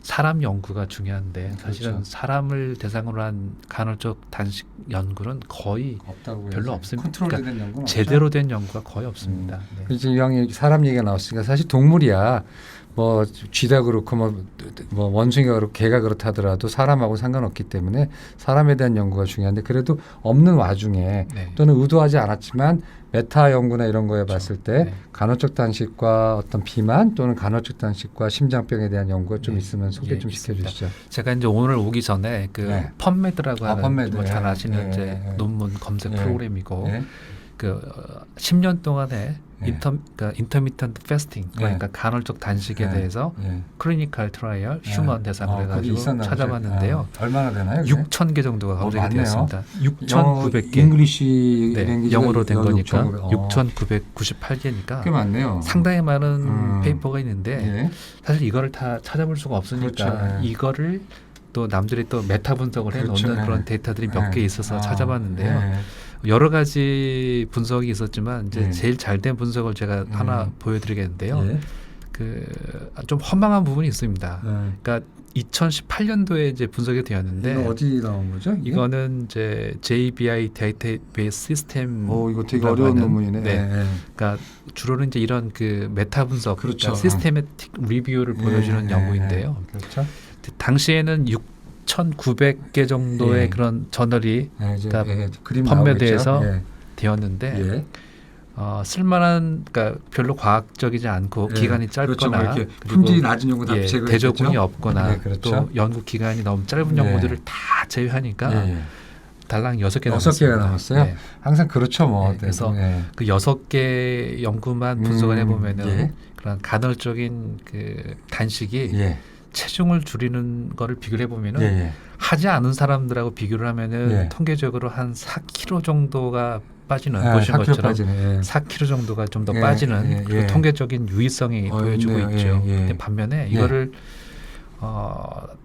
사람 연구가 중요한데 사실은 그렇죠. 사람을 대상으로 한 간헐적 단식 연구는 거의 없다고 별로 해야지. 없습니다. 컨트롤된 그러니까 연구는 제대로 된 연구가 거의 없습니다. 네. 이제 이왕 사람 얘기가 나왔으니까 사실 동물이야. 뭐 쥐다 그렇고 뭐 원숭이가 그렇고 개가 그렇다 하더라도 사람하고 상관없기 때문에 사람에 대한 연구가 중요한데 그래도 없는 와중에 네. 또는 의도하지 않았지만 메타 연구나 이런 거에 그렇죠. 봤을 때 네. 간헐적 단식과 어떤 비만 또는 간헐적 단식과 심장병에 대한 연구가 좀 네. 있으면 소개 예, 좀 있습니다. 시켜주시죠. 제가 이제 오늘 오기 전에 그 네. 펀메드라고 하는 펀메드. 뭐 잘 아시는 예, 이제 예, 예. 논문 검색 예. 프로그램이고 예. 그 10년 동안에 예. 그러니까 인터미턴트 패스팅 그러니까 간헐적 단식에 예. 대해서 예. 클리니컬 트라이얼 예. 휴먼 대상으로 거기 해가지고 있었나 보죠. 찾아봤는데요. 얼마나 되나요? 그게? 6,000개 정도가 검색이 많네요. 되었습니다. 영어, 6,900개. 잉글리시 네, 랭귀지가 영어로 된 거니까 6,900. 6,998개니까 꽤 많네요. 상당히 많은 페이퍼가 있는데 예. 사실 이거를 다 찾아볼 수가 없으니까 그렇죠. 예. 이거를 또 남들이 또 메타 분석을 그렇죠. 해놓는 예. 그런 데이터들이 몇 개 있어서 찾아봤는데요. 예. 여러 가지 분석이 있었지만 이제 예. 제일 잘된 분석을 제가 하나 보여드리겠는데요. 예. 그 좀 허망한 부분이 있습니다. 예. 그러니까 2018년도에 이제 분석이 되었는데 이거 어디 나온 거죠? 이게? 이거는 이제 JBI 데이터베이스 시스템. 이거 되게 어려운 논문이네. 네. 예. 그러니까 주로는 이제 이런 그 메타 분석, 그렇죠. 그러니까 시스테매틱 리뷰를 보여주는 연구인데요. 그렇죠. 당시에는 6,900개 정도의 예. 그런 저널이 예, 이제 그러니까 그림 펀메드에서 나오겠죠? 예. 되었는데 예. 쓸만한 그러니까 별로 과학적이지 않고 예. 기간이 그렇죠. 짧거나 뭐 이렇게 그리고 품질이 낮은 연구 다 예, 제거했겠죠? 대조군이 없거나 예, 그렇죠. 또 연구 기간이 너무 짧은 연구들을 다 제외하니까 예. 달랑 6개 6개가 남았어요? 네. 항상 그렇죠, 뭐. 네, 그래서 예. 그 6개 연구만 분석을 해보면은 예. 그런 간헐적인 그 단식이 예. 체중을 줄이는 거를 비교를 해보면은 예. 예. 하지 않은 사람들하고 비교를 하면은 예. 통계적으로 한 4kg 정도가 빠지는 아, 보신 4kg 것처럼 빠지네. 예. 4kg 정도가 좀 더 예, 빠지는 예, 그 예. 통계적인 유의성이 보여주고 있네요. 있죠. 예, 예. 근데 반면에 이거를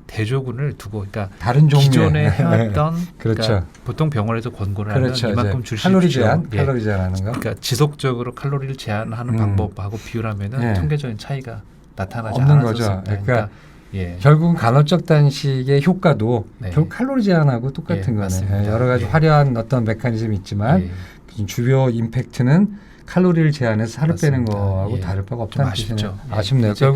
대조군을 두고 그러니까 다른 종류의 기존에 해왔던 그렇죠. 그러니까 보통 병원에서 권고를 그렇죠. 하는 이만큼 이제 주십시오. 칼로리 제한, 예. 칼로리 제한하는 거. 그러니까 지속적으로 칼로리를 제한하는 방법하고 비교하면은 예. 통계적인 차이가 나타나지 없는 않았었습니다. 거죠. 그러니까 예. 결국은 간헐적 단식의 효과도 네. 결국 칼로리 제한하고 똑같은 예, 거네. 맞습니다. 여러 가지 예. 화려한 어떤 메커니즘이 있지만 예. 주요 임팩트는 칼로리를 제한해서 살을 빼는 맞습니다. 거하고 예. 다를 바가 좀 없다는 아쉽죠. 뜻이네요. 예. 아쉽네요. 이제-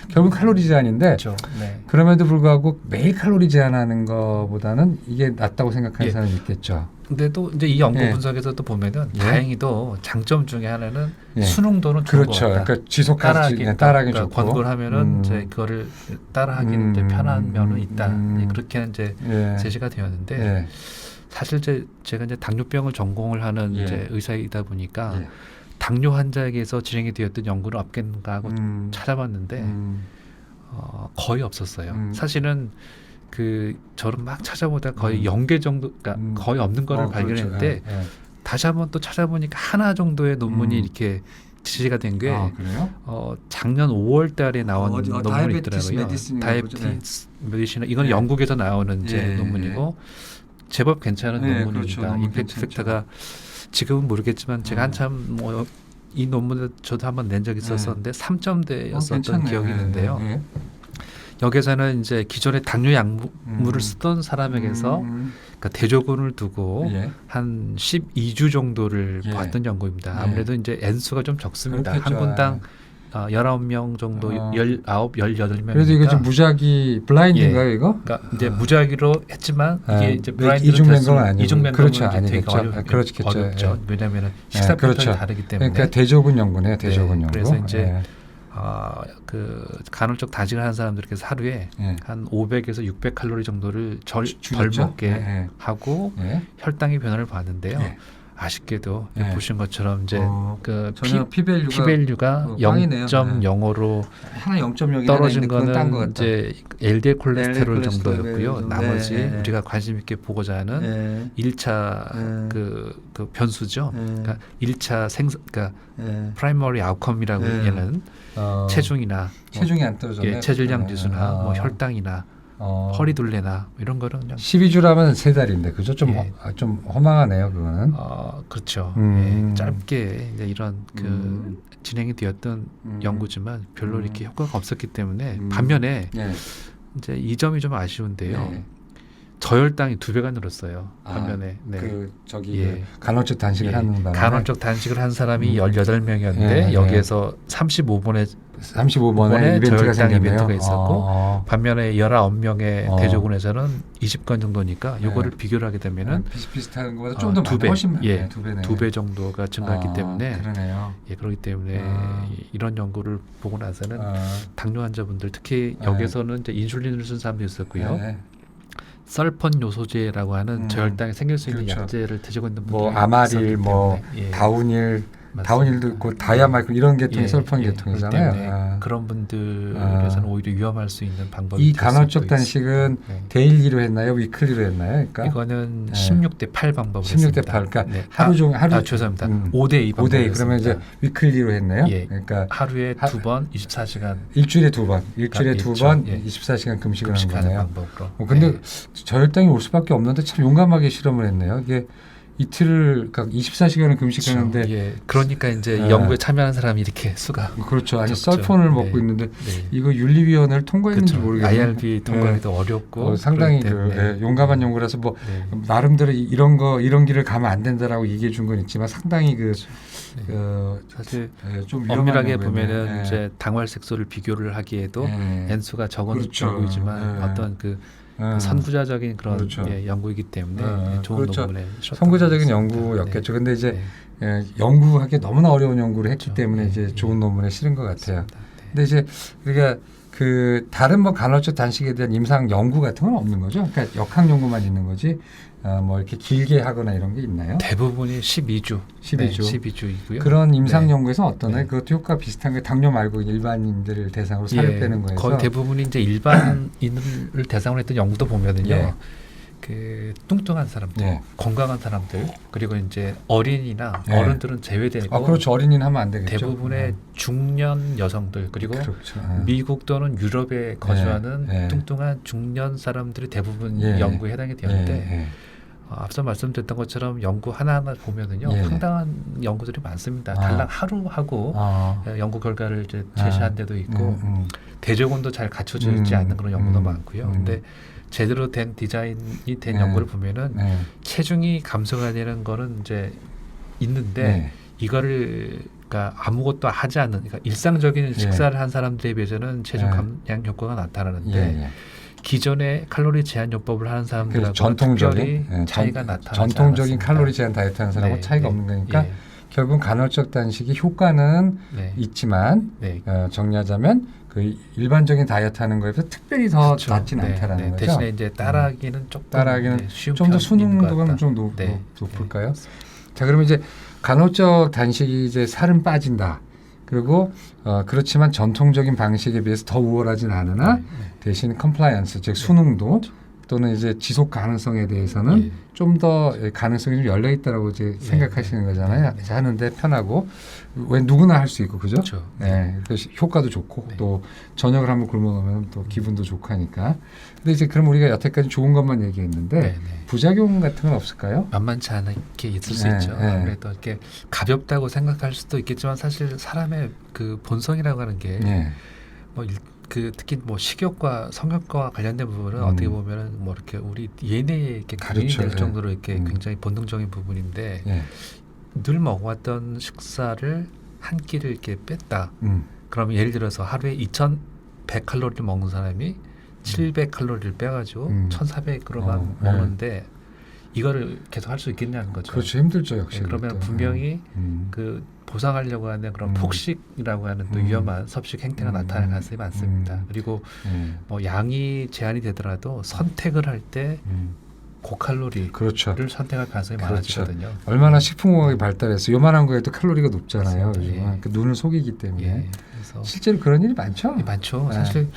결국 칼로리 제한인데 그렇죠. 네. 그럼에도 불구하고 매일 칼로리 제한하는 것보다는 이게 낫다고 생각하는 예. 사람이 있겠죠. 근데 또 이제 이 연구 예. 분석에서 또 보면은 예. 다행히도 장점 중에 하나는 예. 수능도는 좋은 그렇죠. 것 같다. 그러니까 지속하기 따라하기 좋고 권고를 하면은 이제 그거를 따라하기는 이제 편한 면은 있다. 그렇게 이제 예. 제시가 되었는데 예. 사실 제가 이제 당뇨병을 전공을 하는 예. 이제 의사이다 보니까 예. 당뇨 환자에게서 진행이 되었던 연구는 없겠는가 하고 찾아봤는데 거의 없었어요. 사실은 그 저는 막 찾아보다 거의 0개 정도, 그러니까 거의 없는 거를 발견했는데 그렇죠. 예. 다시 한번 또 찾아보니까 하나 정도의 논문이 이렇게 제시가 된 게 그래요? 작년 5월달에 나온 논문이 다이아베티스 있더라고요. 메디신인가 보죠. 다이아베티스 메디신 이건 예. 영국에서 나오는 이제 예. 논문이고 제법 괜찮은 예, 논문입니다. 그렇죠. 논문 임팩트 괜찮죠. 팩터가 지금은 모르겠지만 제가 한참 뭐 이 논문을 저도 한번 낸 적이 있었었는데 3점대였었던 괜찮네요. 기억이 있는데요. 예. 예. 여기서는 이제 기존에 당뇨 약물을 쓰던 사람에게서 그러니까 대조군을 두고 예. 한 12주 정도를 예. 봤던 연구입니다. 예. 아무래도 이제 N수가 좀 적습니다. 그렇겠죠. 한 분당 19명 정도, 19, 18명이니까. 그래도 이거 지금 무작위 블라인드인가요, 이거? 그러니까 이제 무작위로 했지만 이게 이제 블라인드 이중된 건 아니고. 이중된 그렇죠, 건 되게 아니겠죠. 그렇겠죠. 어렵죠. 예. 왜냐하면 식사 패턴이 그렇죠. 다르기 때문에. 그러니까 대조군 연구네, 대조군 네, 연구. 그래서 이제 예. 그 간헐적 단식을 하는 사람들께서 하루에 예. 한 500에서 600 칼로리 정도를 덜 줄였죠? 먹게 예. 하고 예. 혈당의 변화를 봤는데요. 예. 아쉽게도 예. 보신 것처럼 이제 그 전혀 피밸류가 꽝이네요. 0.05로 하나 0.0이 떨어진 딴거 거는 같다. 이제 LDL 콜레스테롤 LDL 정도였고요. 콜레스테롤 나머지 네, 네. 우리가 관심 있게 보고자 하는 예. 1차 네. 그 변수죠. 네. 그러니까 1차 그러니까 예. 프라이머리 아웃컴이라고 네. 얘는 체중이나 체중이 안 떨어졌네. 체질량 지수나 뭐 혈당이나 허리 둘레나 이런 거는 그냥 12주라면 3달인데 그죠? 좀 예. 좀 허망하네요, 그거는. 그렇죠. 음. 예, 짧게 이제 이런 그 진행이 되었던 연구지만 별로 이렇게 효과가 없었기 때문에 반면에 예. 이제 이 점이 좀 아쉬운데요. 네. 저혈당이 2배가 늘었어요. 반면에. 네. 그 저기 예. 그 간헐적 단식을 예. 하는 바람에 간헐적 단식을 한 사람이 18명이었는데 예, 여기에서 35번의 35번에 이벤트가 저혈당 생겼네요. 이벤트가 있었고 반면에 19명의 대조군에서는 20건 정도니까 이거를 비교를 하게 되면은 비슷비슷한 것보다 좀 더 두 많네. 배, 훨씬 많네. 예, 2배네. 2배 정도가 증가했기 때문에 그러네요. 예, 그렇기 때문에 이런 연구를 보고 나서는 당뇨 환자분들 특히 네. 여기서는 이제 인슐린을 쓴 사람도 있었고요. 네. 설펀 요소제라고 하는 저혈당이 생길 수 있는 그렇죠. 약제를 드시고 있는 분들이 뭐 아마릴, 뭐 예, 다운힐, 맞습니다. 다운힐도 있고 다이아마이크 이런 계통이 예, 설펀 예, 계통이잖아요. 그렇기 때문에 그런 분들에서는 오히려 위험할 수 있는 방법이 이 될 간헐적 수도 단식은 있습니다. 네. 데일리로 했나요? 위클리로 했나요? 그러니까 이거는 네. 16대 8 방법으로 16대 했습니다. 8. 그러니까 네. 하루 종일 하루 죄송합니다. 5대 2 방법으로 5대 2 그러면 이제 했습니다. 위클리로 했나요? 예. 그러니까 하루에 2번 24시간 일주일에 2번, 일주일에 그러니까 2번 예. 24시간 금식을 하는 금식하는 거네요. 방법으로. 근데 네. 저혈당이 올 수밖에 없는데 참 용감하게 실험을 했네요. 이게 이틀을 그러니까 24시간을 금식하는데 예. 그러니까 이제 네. 연구에 참여하는 사람이 이렇게 수가 그렇죠. 아니 적죠. 썰폰을 먹고 네. 있는데 네. 이거 윤리위원회를 통과했는지 그렇죠. 모르겠네요. IRB 통과하기도 어렵고 상당히 그 그렇기 때문에. 용감한 연구라서 뭐 네. 나름대로 이런 길을 가면 안 된다라고 얘기해 준 건 있지만 상당히 네. 사실 좀 위험한 엄밀하게 연구였네요. 보면은 예. 이제 당활색소를 비교를 하기에도 예. N수가 적은 그렇죠. 연구이지만 예. 어떤 그 선구자적인 그런 그렇죠. 예, 연구이기 때문에 좋은 그렇죠. 논문에 선구자적인 실었던 것 연구였겠죠. 같습니다. 근데 이제 네. 연구하기 너무나 어려운 연구를 했기 그렇죠. 때문에 예, 이제 예. 좋은 논문에 실은 것 같아요. 맞습니다. 네. 근데 이제 우리가 그 다른 뭐 간헐적 단식에 대한 임상 연구 같은 건 없는 거죠. 그러니까 역학 연구만 있는 거지. 뭐 이렇게 길게 하거나 이런 게 있나요? 대부분이 12주. 12주. 네, 12주이고요. 그런 임상 네. 연구에서 어떠나요? 네. 그것도 효과 비슷한 게 당뇨 말고 일반인들을 대상으로 살을 빼는 거에서 거의 대부분이 이제 일반인을 대상으로 했던 연구도 보면은요. 예. 그 뚱뚱한 사람들, 예. 건강한 사람들, 그리고 이제 어린이나 예. 어른들은 제외되고 그렇죠. 어린이는 하면 안 되겠죠. 대부분의 중년 여성들 그리고 그렇죠. 미국 또는 유럽에 거주하는 예. 뚱뚱한 중년 사람들이 대부분 예. 연구에 해당이 되는데 예. 앞서 말씀드렸던 것처럼 연구 하나하나 보면은요 예. 황당한 연구들이 많습니다. 달랑 하루 하고 연구 결과를 이제 제시한 데도 있고 대조군도 잘 갖춰져 있지 않는 그런 연구도 많고요. 근데 제대로 된 디자인이 된 연구를 보면은 체중이 감소가 되는 거는 이제 있는데 이거를 그러니까 아무것도 하지 않는 그러니까 일상적인 식사를 한 사람들에 비해서는 체중 감량 효과가 나타나는데 기존의 칼로리 제한 요법을 하는 사람들하고 전통적인 차이가 나타나지 전통적인 않았습니다. 칼로리 제한 다이어트 하는 사람하고 차이가 없는 거니까 결국 간헐적 단식이 효과는 있지만 정리하자면 그 일반적인 다이어트 하는 거에서 특별히 더 낫지는 않다라는 거죠. 대신에 이제 따라하기는 조금 좀 더 수능도가 좀 높을까요? 자, 그러면 이제 간헐적 단식이 이제 살은 빠진다. 그리고 그렇지만 전통적인 방식에 비해서 더 우월하진 않으나 대신 컴플라이언스 즉 수능도 또는 이제 지속 가능성에 대해서는 좀 더 가능성이 좀 열려 있다라고 이제 생각하시는 거잖아요. 하는데 편하고 왜 누구나 할 수 있고 그죠? 그렇죠. 그래서 효과도 좋고 또 저녁을 한번 굶어 놓으면 또 기분도 좋고 하니까. 근데 이제 그럼 우리가 여태까지 좋은 것만 얘기했는데 부작용 같은 건 없을까요? 만만치 않게 있을 수 있죠. 아무래도 이렇게 가볍다고 생각할 수도 있겠지만 사실 사람의 그 본성이라고 하는 게 뭐 그 특히 뭐 식욕과 성욕과 관련된 부분은 어떻게 보면은 뭐 이렇게 우리 DNA에 이렇게 각인이 될 정도로 이렇게 굉장히 본능적인 부분인데 늘 먹어왔던 식사를 한 끼를 이렇게 뺐다. 그러면 예를 들어서 하루에 2,100칼로리를 먹는 사람이 700칼로리를 빼가지고 1,400g만 먹는데 이거를 계속 할 수 있겠냐는 거죠. 그렇죠. 힘들죠 역시. 그러면 분명히 그 보상하려고 하는 그런 폭식이라고 하는 또 위험한 섭식 행태가 나타날 가능성이 많습니다. 그리고 뭐 양이 제한이 되더라도 선택을 할 때 고칼로리를 선택할 가능성이 많아지거든요. 얼마나 식품공학이 발달해서 요만한 거에도 칼로리가 높잖아요. 그 눈을 속이기 때문에. 그래서 실제로 그런 일이 많죠. 많죠. 사실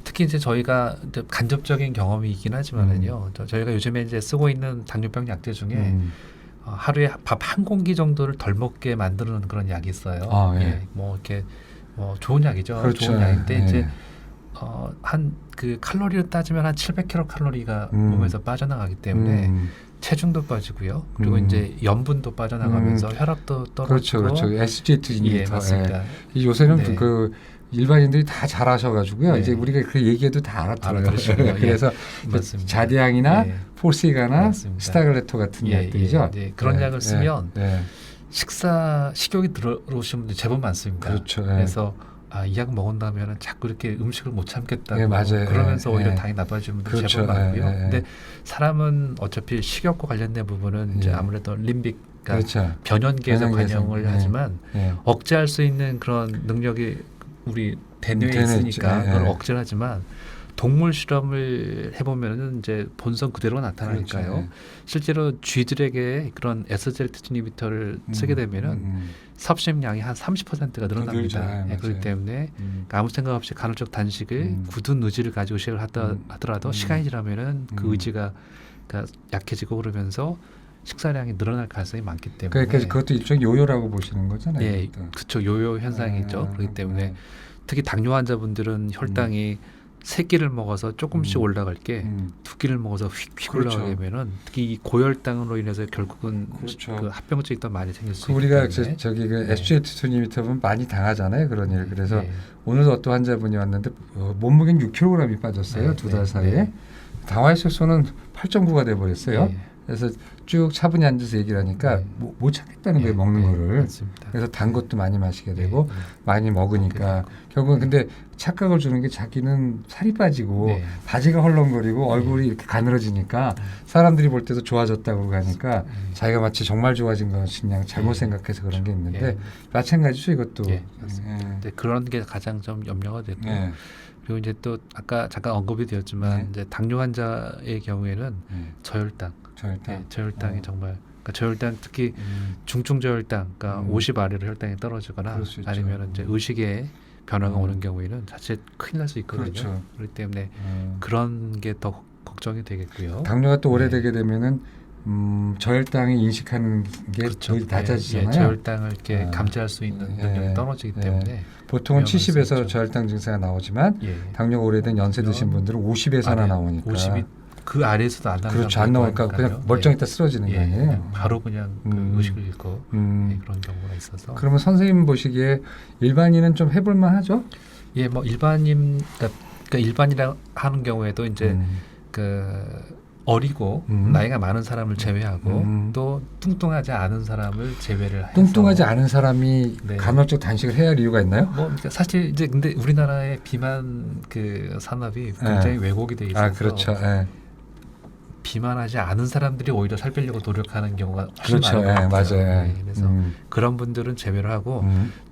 특히 이제 저희가 이제 간접적인 경험이긴 하지만은요. 저희가 요즘에 이제 쓰고 있는 당뇨병 약제 중에 하루에 밥 한 공기 정도를 덜 먹게 만드는 그런 약이 있어요. 뭐 이렇게 좋은 약이죠. 좋은 약인데 이제 한 그 칼로리를 따지면 한 700kcal 몸에서 빠져나가기 때문에 체중도 빠지고요. 그리고 이제 염분도 빠져나가면서 혈압도 떨어지고. 그렇죠. SGT 인히비터. 맞습니다. 요새는 일반인들이 다 잘하셔가지고요. 네. 이제 우리가 그 얘기해도 다 알아들어요. 알아들으시고요. 그래서 예. 맞습니다. 자디앙이나 예. 폴시가나 맞습니다. 스타글레토 같은 약들이죠. 예. 그런 네. 약을 쓰면 네. 식욕이 들어오신 분들 제법 많습니다. 그렇죠. 예. 그래서 이 약 먹은다면 자꾸 이렇게 음식을 못 참겠다고 예, 맞아요. 그러면서 예, 오히려 예. 당이 나빠지는 분들 그렇죠. 제법 많고요. 예, 예. 근데 사람은 어차피 식욕과 관련된 부분은 이제 예. 아무래도 림빅 그렇죠. 변연계에서 관여를 예. 하지만 예. 억제할 수 있는 그런 능력이 우리 대뇌에 대뇌 있으니까 있죠. 예, 그걸 예. 억제를 하지만 동물 실험을 해보면은 이제 본성 그대로 나타나니까요. 그렇죠. 예. 실제로 쥐들에게 그런 SGLT2 이니비터를 쓰게 되면은 섭심량이 한 30%가 늘어납니다. 늘죠. 예, 그렇기 때문에 아무 생각 없이 간헐적 단식을 굳은 의지를 가지고 시작을 하더라도 시간이 지나면은 그 의지가 그러니까 약해지고 그러면서 식사량이 늘어날 가능성이 많기 때문에 그러니까 그것도 일종의 요요라고 보시는 거잖아요. 네, 그렇죠. 요요 현상이 있죠. 그렇기 때문에 특히 당뇨 환자분들은 혈당이 세 끼를 먹어서 조금씩 올라갈 게 두 끼를 먹어서 휙 그렇죠. 올라가게 되면은 특히 이 고혈당으로 인해서 결국은 그렇죠. 그 합병증이 더 많이 생길 수 그 있기 우리가 때문에 저기 그 네. SGLT2 이니비터 보면 많이 당하잖아요. 그런 일. 그래서 네. 오늘도 어떤 환자분이 왔는데 몸무게는 6kg이 빠졌어요. 네, 두 달 네, 사이에. 네. 당화혈색소는 8.9가 돼버렸어요. 네. 그래서 쭉 차분히 앉아서 얘기를 하니까 네. 못 참겠다는 거예요. 먹는 거를. 맞습니다. 그래서 단 것도 많이 마시게 네, 되고 네. 많이 먹으니까 결국은 근데 착각을 주는 게 자기는 살이 빠지고 네. 바지가 헐렁거리고 얼굴이 이렇게 가늘어지니까 사람들이 볼 때도 좋아졌다고 가니까 자기가 마치 정말 좋아진 것이 그냥 잘못 생각해서 그런 게 있는데 예. 마찬가지죠 이것도. 예, 맞습니다. 네, 그런 게 가장 좀 염려가 되고 예. 그리고 이제 또 아까 잠깐 언급이 되었지만 네. 이제 당뇨 환자의 경우에는 예. 저혈당, 절대. 저혈당이 정말 그러니까 저혈당 특히 중증 저혈당, 그러니까 50 아래로 혈당이 떨어지거나 그럴 수 있죠. 아니면 이제 의식의 변화가 오는 경우에는 자칫 큰일 날 수 있거든요. 그렇죠. 그렇기 때문에 그런 게 더 걱정이 되겠고요. 당뇨가 또 네. 오래되게 되면은 저혈당이 인식하는 게 그렇죠. 거의 낮아지잖아요. 저혈당을 이렇게 아. 감지할 수 있는 예. 능력이 떨어지기 예. 때문에 보통은 위험할 수 70에서 있죠. 저혈당 증세가 나오지만 예. 당뇨가 오래된 연세 드신 분들은 50에서나 나오니까 50이 그 아래에서도 안 나는 그렇죠. 안 나오니까 그냥 멀쩡히 다 쓰러지는 거 아니에요. 바로 그냥 그 의식을 잃고 그런 경우가 있어서. 그러면 선생님 보시기에 일반인은 좀 해볼만 하죠? 예, 뭐 일반인 그러니까 일반이라 하는 경우에도 이제 그 어리고 나이가 많은 사람을 제외하고 또 뚱뚱하지 않은 사람을 제외를 해서 뚱뚱하지 않은 사람이 네. 간헐적 단식을 해야 할 이유가 있나요? 뭐 그러니까 사실 이제 근데 우리나라의 비만 그 산업이 굉장히 왜곡이 돼 있어서 그렇죠. 예. 비만하지 않은 사람들이 오히려 살 빼려고 노력하는 경우가 훨씬 그렇죠. 많은 것 같아요. 맞아요. 네, 그래서 그런 분들은 제외를 하고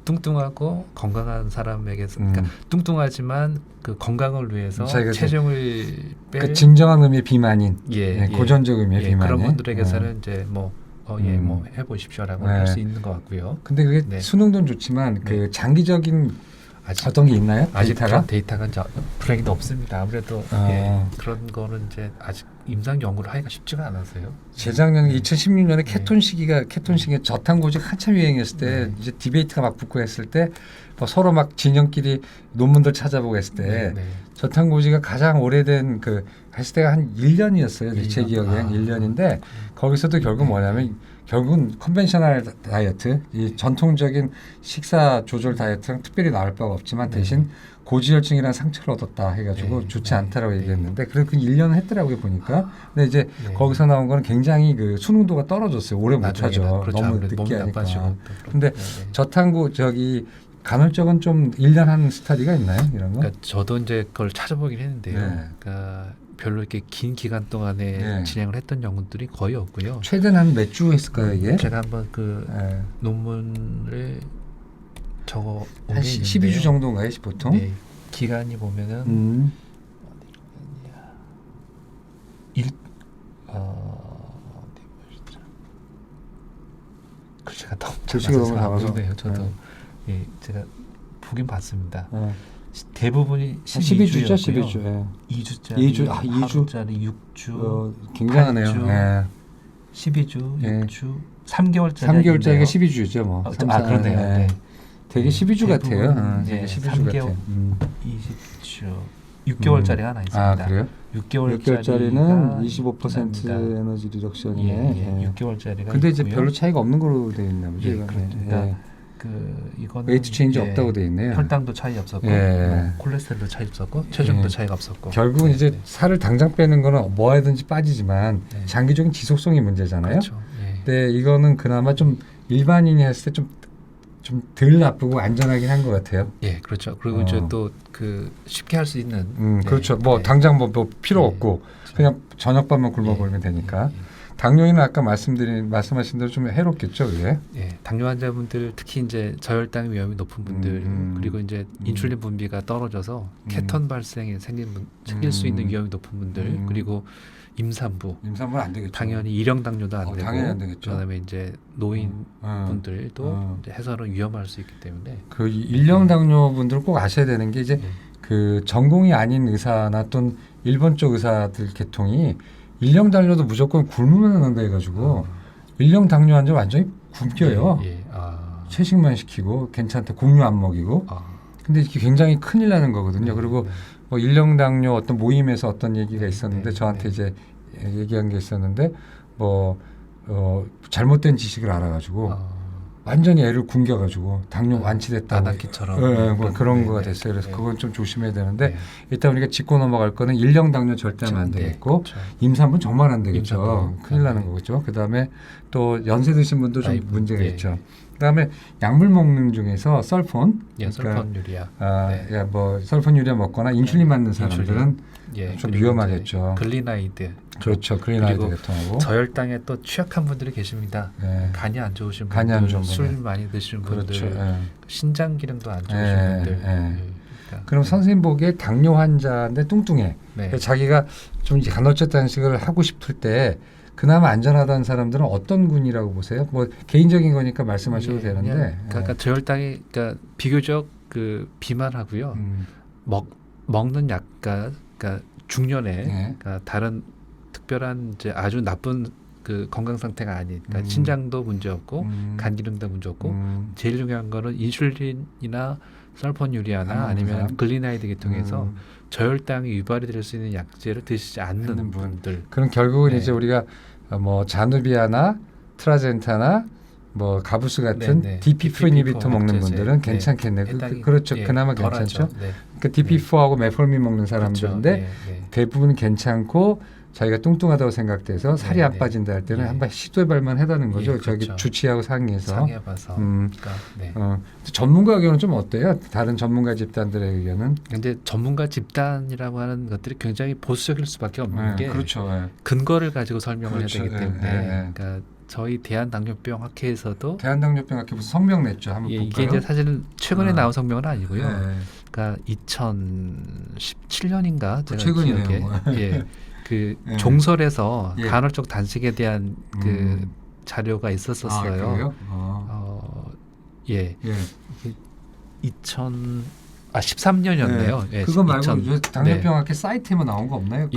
뚱뚱하고 건강한 사람에게서 그러니까 뚱뚱하지만 그 건강을 위해서 자기가 체중을 뺄 그 진정한 의미의 비만인, 예, 고전적 의미의 비만인. 그런 분들에게서는 이제 뭐 해보십시오라고 할 수 있는 것 같고요. 근데 그게 네. 수능도 좋지만 그 장기적인 아직 어떤 게 있나요? 아직 데이터가? 그런 데이터가 이제 불행히도 없습니다. 아무래도 그런 거는 이제 아직 임상 연구를 하기가 쉽지가 않아서요. 재작년 2016년에 케톤 시기가 케톤 시기에 저탄고지 한참 유행했을 때 이제 디베이트가 막 붙고 했을 때 뭐 서로 막 진영끼리 논문들 찾아보고 했을 때 저탄고지가 가장 오래된 그 했을 때가 한 1년이었어요. 제 기억엔 1년인데 거기서도 결국 뭐냐면 결국은 컨벤셔널 다이어트, 이 전통적인 식사 조절 다이어트랑 특별히 나을 바가 없지만 대신 고지혈증이라는 상처를 얻었다 해가지고 좋지 않다라고 얘기했는데 그래도 그 1년을 했더라고요 보니까. 근데 이제 거기서 나온 거는 굉장히 그 수능도가 떨어졌어요. 오래 못 하죠. 그렇죠. 너무 늦게 하니까. 나빠지고 근데 저탄고 저기 간헐적은 좀 1년 하는 스타디가 있나요? 이런 거? 그러니까 저도 이제 그걸 찾아보긴 했는데요. 네. 그러니까 별로 이렇게 긴 기간 동안에 진행을 했던 연구들이 거의 없고요. 최대는 한 몇 주 했을까요 이게? 제가 한번 그 논문을 적어 한 12주 정도인가요 보통? 네. 기간이 보면은 글씨가 너무 작아서 모르네요. 저도 제가 보긴 봤습니다. 대부분이 12주죠, 12주였고요. 12주. 2주짜리, 2주, 하루짜리 6주, 굉장하네요. 8주, 12주, 6주, 3개월짜리. 3개월짜리가 12주죠, 뭐. 그러네요. 네. 되게 12주 같아요. 되게 12주 같아요. 20주, 6개월짜리 하나 있습니다. 그래요? 6개월짜리는 25% 에너지 리덕션이네. 6개월짜리가 근데 이제 있고요. 별로 차이가 없는 걸로 되어 있나 보죠. 그러니까 이거는 웨이트 체인지 없다고 돼 있네요. 혈당도 차이 없었고, 예. 뭐 콜레스테롤도 차이 없었고, 체중도 예. 차이가 없었고. 결국은 네, 이제 네. 살을 당장 빼는 거는 뭐 하든지 빠지지만 네. 장기적인 지속성이 문제잖아요. 그렇죠. 예. 근데 이거는 그나마 좀 일반인이 했을 때 좀 덜 나쁘고 안전하긴 한 것 같아요. 예, 그렇죠. 그리고 이제 또 그 쉽게 할 수 있는. 네, 그렇죠. 뭐 네. 당장 뭐 필요 네. 없고 그렇죠. 그냥 저녁밥만 굶어버리면 되니까. 당뇨인은 아까 말씀하신 대로 좀 해롭겠죠, 그게. 예, 당뇨 환자분들 특히 이제 저혈당 위험이 높은 분들 그리고 이제 인슐린 분비가 떨어져서 케톤 발생이 생길 수 있는 위험이 높은 분들 그리고 임산부는 안 되겠죠. 당연히 일형 당뇨도 안 되고 당연히 안 되겠죠. 그다음에 이제 노인 분들도 이제 해서는 위험할 수 있기 때문에 그 일형 당뇨분들 꼭 아셔야 되는 게 이제 그 전공이 아닌 의사나 또는 일본 쪽 의사들 계통이 일형 당뇨도 무조건 굶으면 한다 해가지고 일형 당뇨 환자 완전히 굶겨요. 채식만 시키고 괜찮다 공유 안 먹이고. 근데 이게 굉장히 큰일 나는 거거든요. 그리고 뭐 일형 당뇨 어떤 모임에서 어떤 얘기가 있었는데 저한테 이제 얘기한 게 있었는데 뭐 잘못된 지식을 알아가지고 완전히 애를 굶겨가지고 당뇨 완치됐다고 나나키처럼 뭐 그런 거가 됐어요. 그래서 그건 좀 조심해야 되는데 일단 우리가 짚고 넘어갈 거는 일형 당뇨 절대 하면 안 되겠고 그렇죠. 임산부는 정말 안 되겠죠. 임산부. 큰일 나는 거겠죠. 그다음에 또 연세 드신 분도 좀 문제가 있죠. 그다음에 약물 먹는 중에서 설폰, 설폰 유리아, 뭐 설폰 유리아 먹거나 인슐린 맞는 사람들은 좀 위험하겠죠. 글리나이드, 그렇죠. 글리나이드 계통하고 저혈당에 또 취약한 분들이 계십니다. 간이 안 좋으신 간이 분들, 안 좋은 술 분들. 많이 드시는 그렇죠. 분들, 신장 기능도 안 좋으신 분들. 그러니까. 그럼 선생님 보기에 당뇨 환자인데 뚱뚱해. 그러니까 자기가 좀 간헐적 단식을 하고 싶을 때 그나마 안전하다는 사람들은 어떤 군이라고 보세요? 뭐 개인적인 거니까 말씀하셔도 되는데. 그러니까 저혈당이 그러니까 비교적 그 비만하고요. 먹는 약가 그러니까 중년에 그러니까 다른 특별한 이제 아주 나쁜 그 건강 상태가 아닌 그러니까 신장도 문제 없고 간 기능도 문제 없고 제일 중요한 거는 인슐린이나 설폰유리아나 아니면 글리나이드 계통에서 저혈당이 유발이 될 수 있는 약제를 드시지 않는 분들. 그럼 결국은 이제 우리가 뭐 자누비아나 트라젠타나 뭐 가부스 같은 DPP 이니비터 먹는 분들은 괜찮겠네요. 그렇죠. 그나마 괜찮죠. 그러니까 DPP하고 메폴민 먹는 사람들인데 대부분 괜찮고 자기가 뚱뚱하다고 생각돼서 살이 안 빠진다 할 때는 한번 시도해볼만 하다는 거죠. 저기 주치의하고 상의해서. 상의해봐서. 전문가 의견은 좀 어때요? 다른 전문가 집단들의 의견은? 근데 전문가 집단이라고 하는 것들이 굉장히 보수적일 수밖에 없는 게 그렇죠. 근거를 가지고 설명을 해야 되기 때문에 그러니까 저희 대한당뇨병 학회에서도 대한당뇨병 학회 무슨 성명 냈죠? 한번 볼까요? 이게 이제 사실은 최근에 나온 성명은 아니고요. 그러니까 2017년인가 제가 기억에 그 종설에서 간헐적 단식에 대한 그 자료가 있었었어요. 그래요? 13년이었네요. 그거 말고 당뇨병 학회 사이트에만 나온 거 없나요?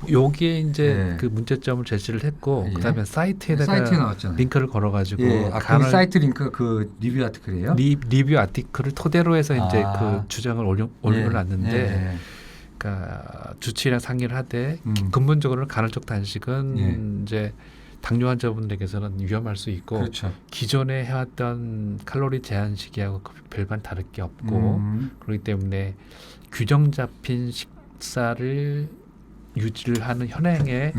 여기에 이제 그 문제점을 제시를 했고 그다음에 사이트에다가 링크를 걸어가지고 그 사이트 링크 그 리뷰 아티클이에요? 리뷰 아티클을 토대로 해서 이제 그 주장을 올려놨는데. 그러니까 주치의랑 상의를 하되 근본적으로 간헐적 단식은 이제 당뇨 환자분들에게서는 위험할 수 있고 기존에 해왔던 칼로리 제한 시기하고 별반 다를 게 없고 그렇기 때문에 규정 잡힌 식사를 유지를 하는 현행의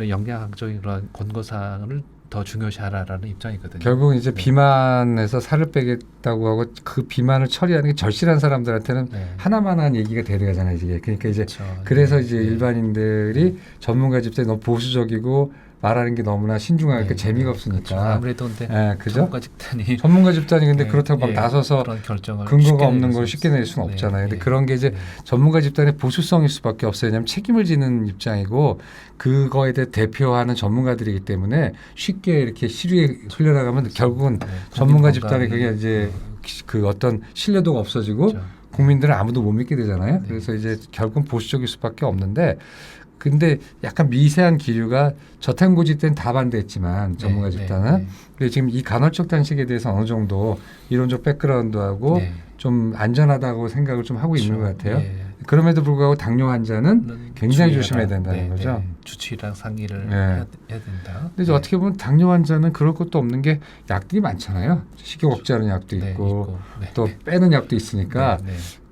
영양학적인 그런 권고사항을 더 중요시하라라는 입장이거든요. 결국 이제 비만에서 살을 빼겠다고 하고 그 비만을 처리하는 게 절실한 사람들한테는 하나만한 얘기가 되려가잖아요. 이게 그러니까 이제 그래서 이제 일반인들이 전문가 집단이 너무 보수적이고 말하는 게 너무나 신중하니까 재미가 없으니까. 아무래도 근데 그죠? 전문가 집단이 근데 그렇다고 막 나서서 근거가 없는 걸 쉽게 낼 수는 없잖아요. 근데 그런 게 이제 전문가 집단의 보수성일 수밖에 없어요. 왜냐하면 책임을 지는 입장이고 그거에 대해 대표하는 전문가들이기 때문에 쉽게 이렇게 시류에 흘려나가면 결국은 전문가 집단의 그게 이제 그 어떤 신뢰도가 없어지고 국민들은 아무도 못 믿게 되잖아요. 그래서 이제 결국은 보수적일 수밖에 없는데. 근데 약간 미세한 기류가 저탄고지 때는 다 반대했지만 전문가 집단은 근데 지금 이 간헐적 단식에 대해서 어느 정도 이론적 백그라운드하고 좀 안전하다고 생각을 좀 하고 있는 것 같아요. 그럼에도 불구하고 당뇨 환자는 굉장히 조심해야 된다는 거죠. 주치의랑 상의를 해야 된다. 근데 이제 어떻게 보면 당뇨 환자는 그럴 것도 없는 게 약들이 많잖아요. 식욕 억제하는 약도 있고 또 빼는 약도 있으니까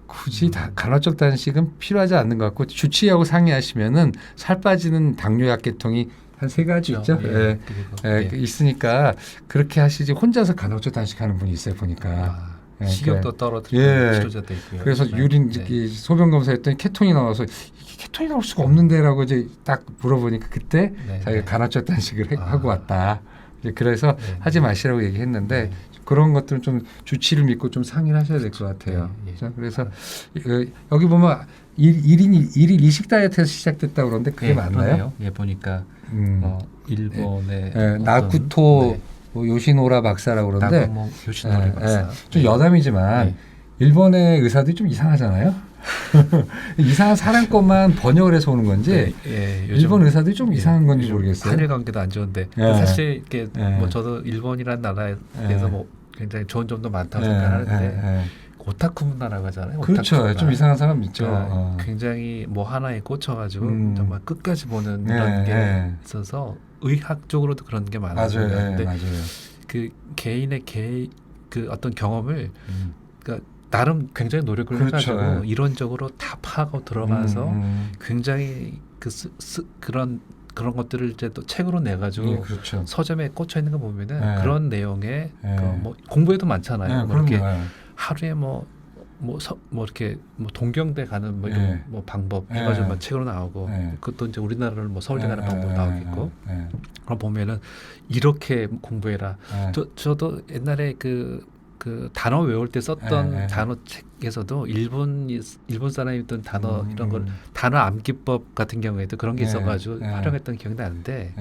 굳이 간헐적 단식은 필요하지 않는 것 같고 주치의하고 상의하시면은 살 빠지는 당뇨약 계통이 한 3가지 있죠. 있으니까 그렇게 하시지 혼자서 간헐적 단식하는 분이 있어요 보니까. 식욕도 떨어뜨리고 치료제도 있고요. 그래서 유린 소변 검사했더니 케톤이 나와서 이게 케톤이 나올 수가 없는데라고 이제 딱 물어보니까 그때 자기가 간헐적 단식을 하고 왔다. 그래서 하지 마시라고 얘기했는데 그런 것들은 좀 주치를 믿고 좀 상의를 하셔야 될 것 같아요. 그래서 여기 보면 1일 이식 다이어트에서 시작됐다 그러는데 그게 맞나요? 예, 보니까 일본의 나쿠토 요시노라 박사라고 그러는데 요시노라 박사. 좀 여담이지만 일본의 의사들이 좀 이상하잖아요. 이상한 사람 것만 번역을 해서 오는 건지 일본 의사들이 좀 이상한 건지 모르겠어요. 한일 관계도 안 좋은데 사실 이게 뭐 저도 일본이라는 나라에 대해서 뭐 굉장히 좋은 점도 많다고 생각하는데 오타쿠 문화라고 하잖아요. 그렇죠. 오타쿠 좀 이상한 사람 있죠. 굉장히 뭐 하나에 꽂혀가지고 정말 끝까지 보는 그런 게 있어서 의학적으로도 그런 게 많아요. 맞아요. 그 개인의 그 어떤 경험을 그러니까 나름 굉장히 노력을 해가지고 이론적으로 다 파악하고 들어가서 굉장히 그런 것들을 이제 또 책으로 내가지고 서점에 꽂혀 있는 거 보면은 그런 내용에 뭐 공부에도 많잖아요. 뭐 이렇게 하루에 뭐 이렇게 뭐 동경대 가는 뭐 이런 뭐 방법 해가지고 막 책으로 나오고 그것도 이제 우리나라를 뭐 서울대 가는 방법 나오겠고 그럼 보면은 이렇게 공부해라. 저도 옛날에 그 단어 외울 때 썼던 단어 책에서도 일본 사람이 있던 단어 이런 걸 단어 암기법 같은 경우에도 그런 게 있어가지고 활용했던 기억이 나는데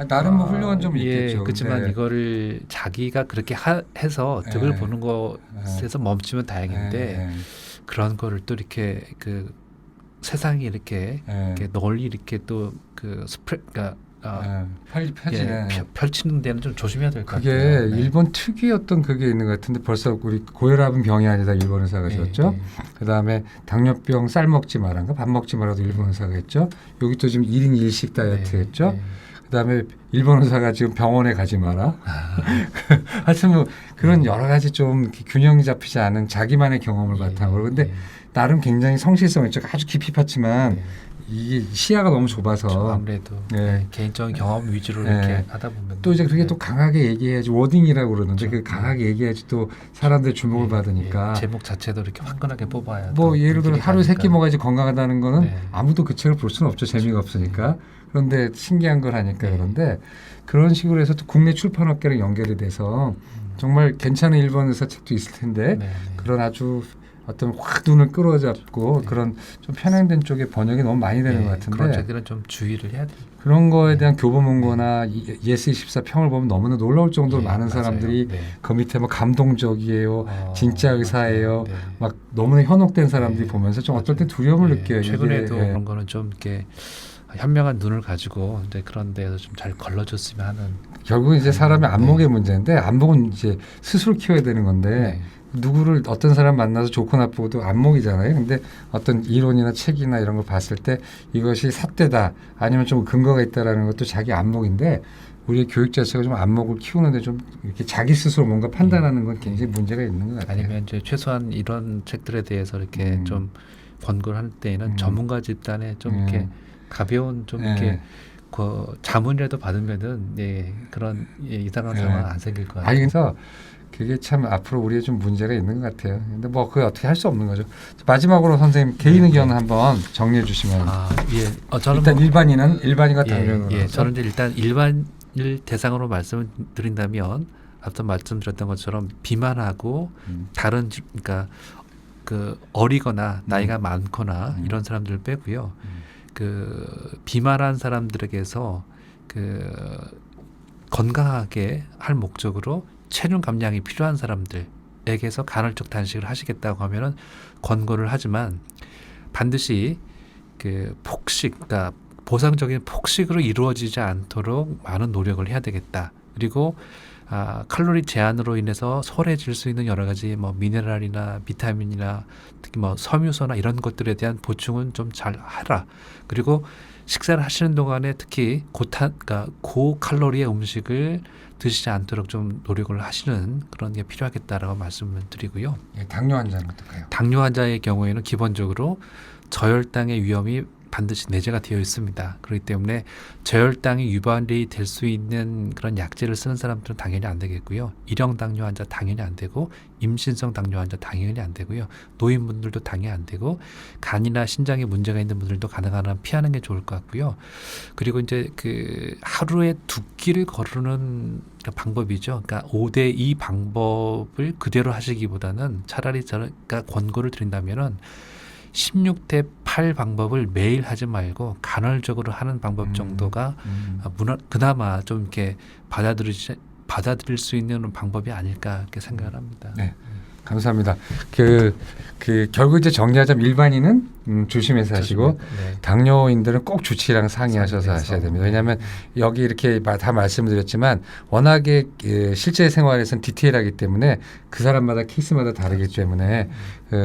나름 뭐 훌륭한 점이 있겠죠. 그렇지만 이거를 자기가 그렇게 해서 득을 보는 것에서 멈추면 다행인데 그런 거를 또 이렇게 그 세상이 이렇게 널리 이렇게 또 그 펼치는 데는 좀 조심해야 될 것 같아요. 그게 일본 특유의 어떤 그게 있는 것 같은데 벌써 우리 고혈압은 병이 아니다 일본 의사가 줬죠. 그다음에 당뇨병 쌀 먹지 말란가 밥 먹지 말아도 일본 의사가 했죠. 여기 또 지금 1인 1식 다이어트 했죠. 그다음에 일본 의사가 지금 병원에 가지 마라. 하여튼 뭐 그런 여러 가지 좀 균형이 잡히지 않은 자기만의 경험을 바탕으로 근데 나름 굉장히 성실성 있죠. 아주 깊이 팠지만 이게 시야가 너무 좁아서 아무래도 개인적인 경험 위주로 이렇게 하다 보면 또 이제 그게 또 강하게 얘기해야지 워딩이라고 그러는데 그 강하게 얘기해야지 또 사람들 주목을 받으니까 제목 자체도 이렇게 화끈하게 뽑아야 뭐 예를 들어 하루 3끼 먹어야지 건강하다는 거는 아무도 그 책을 볼 수는 없죠. 재미가 없으니까. 그런데 신기한 걸 하니까 그런데 그런 식으로 해서 또 국내 출판업계랑 연결이 돼서 정말 괜찮은 일본 의사 책도 있을 텐데 그런 아주 어떤 확 눈을 끌어잡고 그런 좀 편향된 쪽의 번역이 너무 많이 되는 것 같은데 그런 책들은 좀 주의를 해야 돼요. 그런 거에 대한 교보 문고나 예스24 평을 보면 너무나 놀라울 정도로 많은 사람들이 그 밑에 뭐 감동적이에요, 진짜 의사예요, 막 너무나 현혹된 사람들이 보면서 좀 어떨 때 두려움을 느껴요. 최근에도 그런 거는 좀 이렇게 현명한 눈을 가지고 이제 그런 데에서 좀 잘 걸러줬으면 하는. 결국 이제 사람의 안목의 문제인데 안목은 이제 스스로 키워야 되는 건데. 누구를 어떤 사람 만나서 좋고 나쁘고도 안목이잖아요. 근데 어떤 이론이나 책이나 이런 걸 봤을 때 이것이 삿대다 아니면 좀 근거가 있다라는 것도 자기 안목인데 우리의 교육 자체가 좀 안목을 키우는데 좀 이렇게 자기 스스로 뭔가 판단하는 건 굉장히 문제가 있는 것 같아요. 아니면 이제 최소한 이런 책들에 대해서 이렇게 좀 권고를 할 때에는 전문가 집단에 좀 이렇게 가벼운 좀 이렇게 그 자문이라도 받으면은 그런 이상한 상황 안 생길 것 같아요. 아니 그래서 그게 참 앞으로 우리의 좀 문제가 있는 것 같아요. 근데 뭐 그게 어떻게 할 수 없는 거죠. 마지막으로 선생님 개인 의견 한번 정리해 주시면. 저는 일단 일반인과 당뇨는. 저는 이제 일단 일반을 대상으로 말씀을 드린다면 앞서 말씀드렸던 것처럼 비만하고 다른 그러니까 그 어리거나 나이가 많거나 이런 사람들을 빼고요. 그 비만한 사람들에게서 그 건강하게 할 목적으로 체중 감량이 필요한 사람들에게서 간헐적 단식을 하시겠다고 하면은 권고를 하지만 반드시 그 폭식, 그러니까 보상적인 폭식으로 이루어지지 않도록 많은 노력을 해야 되겠다. 그리고 칼로리 제한으로 인해서 소홀해질 수 있는 여러 가지 뭐 미네랄이나 비타민이나 특히 뭐 섬유소나 이런 것들에 대한 보충은 좀 잘 하라. 그리고 식사를 하시는 동안에 특히 그러니까 고칼로리의 음식을 드시지 않도록 좀 노력을 하시는 그런 게 필요하겠다라고 말씀을 드리고요. 예, 당뇨 환자는 어떨까요? 당뇨 환자의 경우에는 기본적으로 저혈당의 위험이 반드시 내재가 되어 있습니다. 그렇기 때문에 저혈당이 유발이 될 수 있는 그런 약제를 쓰는 사람들은 당연히 안 되겠고요. 일형 당뇨 환자 당연히 안 되고 임신성 당뇨 환자 당연히 안 되고요. 노인분들도 당연히 안 되고 간이나 신장에 문제가 있는 분들도 가능한 한 피하는 게 좋을 것 같고요. 그리고 이제 그 하루에 2끼를 거르는 방법이죠. 그러니까 5대2 방법을 그대로 하시기보다는 차라리 제가 권고를 드린다면은 16대 8 방법을 매일 하지 말고 간헐적으로 하는 방법 정도가 그나마 좀 이렇게 받아들일 수 있는 방법이 아닐까 이렇게 생각을 합니다. 네, 감사합니다. 결국 이제 정리하자면 일반인은 조심해서 하시고 네. 당뇨인들은 꼭 주치의랑 상의하셔서 하셔야 됩니다. 왜냐하면 여기 이렇게 다 말씀을 드렸지만 워낙에 실제 생활에서는 디테일하기 때문에 그 사람마다 케이스마다 다르기 때문에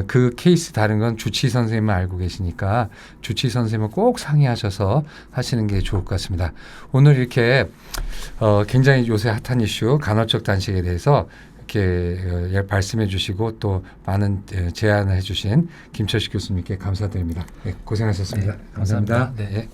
그 케이스 다른 건 주치의 선생님만 알고 계시니까 주치의 선생님은 꼭 상의하셔서 하시는 게 좋을 것 같습니다. 오늘 이렇게 굉장히 요새 핫한 이슈 간헐적 단식에 대해서 이렇게 말씀해 주시고 또 많은 제안을 해 주신 김철식 교수님께 감사드립니다. 네, 고생하셨습니다. 네, 감사합니다. 네. 네.